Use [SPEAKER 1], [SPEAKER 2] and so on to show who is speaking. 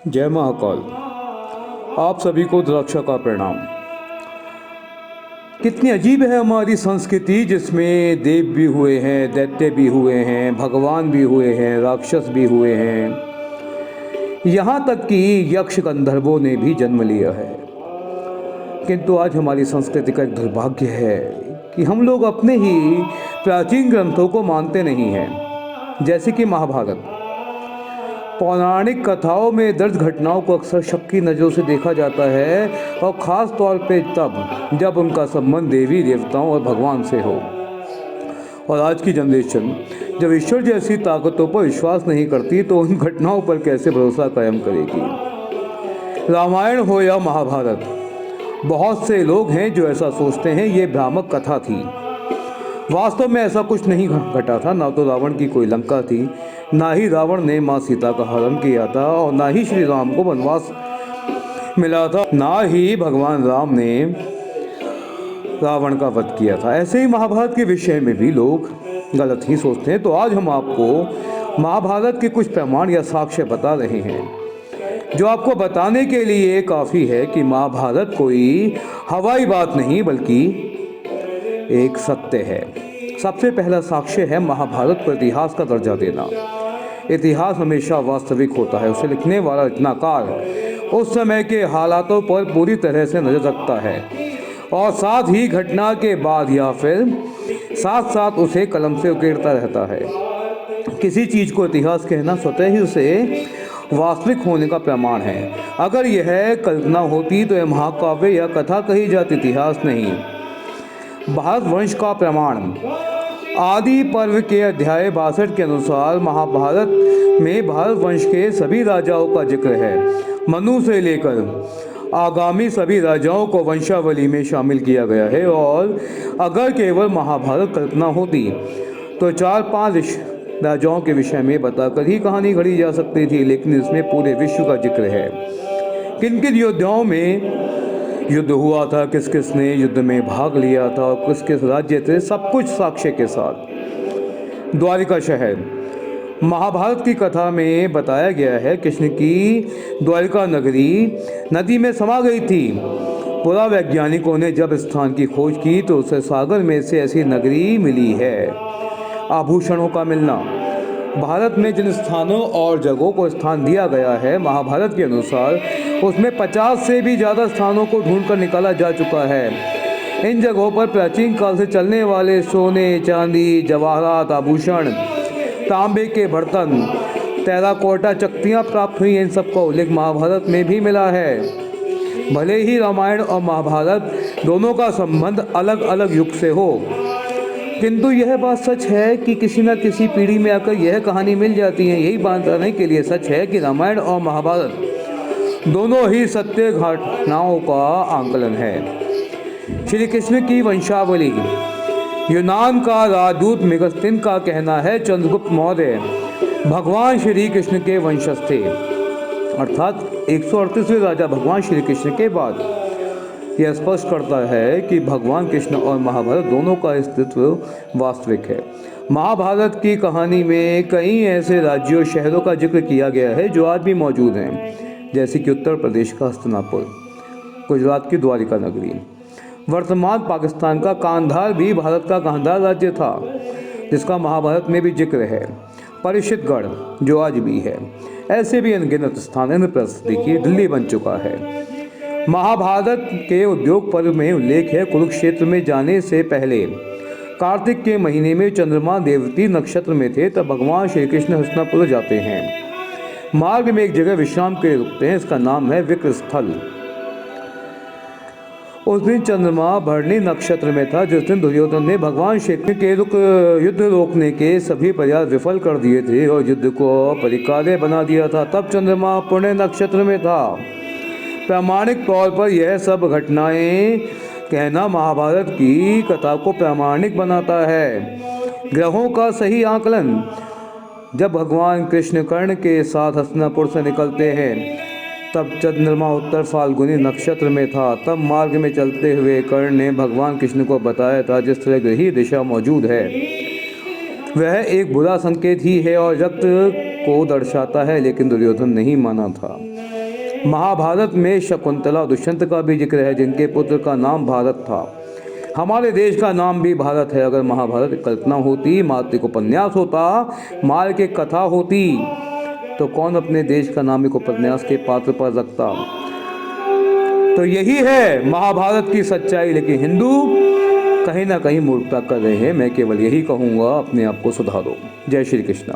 [SPEAKER 1] जय महाकाल। आप सभी को द्राक्षा का प्रणाम। कितनी अजीब है हमारी संस्कृति, जिसमें देव भी हुए हैं, दैत्य भी हुए हैं, भगवान भी हुए हैं, राक्षस भी हुए हैं, यहाँ तक कि यक्ष गंधर्वों ने भी जन्म लिया है। किंतु आज हमारी संस्कृति का एक दुर्भाग्य है कि हम लोग अपने ही प्राचीन ग्रंथों को मानते नहीं हैं। जैसे कि महाभारत, पौराणिक कथाओं में दर्ज घटनाओं को अक्सर शक की नज़रों से देखा जाता है, और ख़ास तौर पे तब जब उनका संबंध देवी देवताओं और भगवान से हो। और आज की जनरेशन जब ईश्वर जैसी ताकतों पर विश्वास नहीं करती तो उन घटनाओं पर कैसे भरोसा कायम करेगी। रामायण हो या महाभारत, बहुत से लोग हैं जो ऐसा सोचते हैं ये भ्रामक कथा थी। वास्तव में ऐसा कुछ नहीं घटा था। ना तो रावण की कोई लंका थी, ना ही रावण ने माँ सीता का हरण किया था, और ना ही श्री राम को वनवास मिला था, ना ही भगवान राम ने रावण का वध किया था। ऐसे ही महाभारत के विषय में भी लोग गलत ही सोचते हैं। तो आज हम आपको महाभारत के कुछ प्रमाण या साक्ष्य बता रहे हैं, जो आपको बताने के लिए काफ़ी है कि महाभारत कोई हवाई बात नहीं बल्कि एक सत्य है। सबसे पहला साक्ष्य है महाभारत को इतिहास का दर्जा देना। इतिहास हमेशा वास्तविक होता है। उसे लिखने वाला रचनाकार उस समय के हालातों पर पूरी तरह से नज़र रखता है, और साथ ही घटना के बाद या फिर साथ साथ उसे कलम से उकेरता रहता है। किसी चीज़ को इतिहास कहना स्वतः ही उसे वास्तविक होने का प्रमाण है। अगर यह कल्पना होती तो यह महाकाव्य या कथा कही जाती, इतिहास नहीं। भारतवंश का प्रमाण, आदि पर्व के अध्याय 62 के अनुसार महाभारत में भारतवंश के सभी राजाओं का जिक्र है। मनु से लेकर आगामी सभी राजाओं को वंशावली में शामिल किया गया है। और अगर केवल महाभारत कल्पना होती तो 4-5 राजाओं के विषय में बताकर ही कहानी घड़ी जा सकती थी, लेकिन इसमें पूरे विश्व का जिक्र है। किन किन योद्धाओं में युद्ध हुआ था, किस किसने युद्ध में भाग लिया था, और किस किस राज्य थे, सब कुछ साक्ष्य के साथ। द्वारिका शहर, महाभारत की कथा में बताया गया है कृष्ण की द्वारिका नगरी नदी में समा गई थी। पुरा वैज्ञानिकों ने जब स्थान की खोज की तो उसे सागर में से ऐसी नगरी मिली है। आभूषणों का मिलना, भारत में जिन स्थानों और जगहों को स्थान दिया गया है, महाभारत के अनुसार उसमें 50 से भी ज़्यादा स्थानों को ढूंढकर निकाला जा चुका है। इन जगहों पर प्राचीन काल से चलने वाले सोने, चांदी, जवाहरात, आभूषण, तांबे के बर्तन, टेराकोटा चक्तियाँ प्राप्त हुई। इन सब का उल्लेख महाभारत में भी मिला है। भले ही रामायण और महाभारत दोनों का संबंध अलग अलग युग से हो, किंतु यह बात सच है कि किसी न किसी पीढ़ी में आकर यह कहानी मिल जाती है। यही बताने के लिए सच है कि रामायण और महाभारत दोनों ही सत्य घटनाओं का आंकलन है। श्री कृष्ण की वंशावली, यूनान का राजदूत मेगस्तीन का कहना है चंद्रगुप्त मौर्य भगवान श्री कृष्ण के वंशज थे, अर्थात 138वें राजा भगवान श्री कृष्ण के बाद। यह स्पष्ट करता है कि भगवान कृष्ण और महाभारत दोनों का अस्तित्व वास्तविक है। महाभारत की कहानी में कई ऐसे राज्यों, शहरों का जिक्र किया गया है जो आज भी मौजूद हैं, जैसे कि उत्तर प्रदेश का हस्तिनापुर, गुजरात की द्वारिका नगरी, वर्तमान पाकिस्तान का कांधार भी भारत का कांधार राज्य था, जिसका महाभारत में भी जिक्र है। परिषदगढ़ जो आज भी है। ऐसे भी अनगिनत स्थान, इंद्रप्रस्थ देखिए दिल्ली बन चुका है। महाभारत के उद्योग पर्व में उल्लेख है, कुरुक्षेत्र में जाने से पहले कार्तिक के महीने में चंद्रमा देवती नक्षत्र में थे, तब भगवान श्री कृष्ण हस्तिनापुर जाते हैं। मार्ग में एक जगह विश्राम के लिए रुकते हैं, इसका नाम है विक्र स्थल। उस दिन चंद्रमा भरणी नक्षत्र में था, जिस दिन दुर्योधन ने भगवान श्री कृष्ण के युद्ध रोकने के सभी प्रयास विफल कर दिए थे और युद्ध को परिकार्य बना दिया था। तब चंद्रमा पुण्य नक्षत्र में था। प्रामाणिक तौर पर यह सब घटनाएं कहना महाभारत की कथा को प्रामाणिक बनाता है। ग्रहों का सही आकलन, जब भगवान कृष्ण कर्ण के साथ हस्तिनापुर से निकलते हैं तब चंद्रमा उत्तर फाल्गुनी नक्षत्र में था। तब मार्ग में चलते हुए कर्ण ने भगवान कृष्ण को बताया था जिस तरह ग्रही दिशा मौजूद है वह एक बुरा संकेत ही है और रक्त को दर्शाता है, लेकिन दुर्योधन नहीं माना था। महाभारत में शकुंतला और दुष्यंत का भी जिक्र है, जिनके पुत्र का नाम भारत था। हमारे देश का नाम भी भारत है। अगर महाभारत कल्पना होती, मात्रिक उपन्यास होता, माल के कथा होती, तो कौन अपने देश का नाम एक उपन्यास के पात्र पर रखता। तो यही है महाभारत की सच्चाई। लेकिन हिंदू कहीं ना कहीं मूर्खता कर रहे हैं। मैं केवल यही कहूँगा, अपने आप को सुधारो। जय श्री कृष्ण।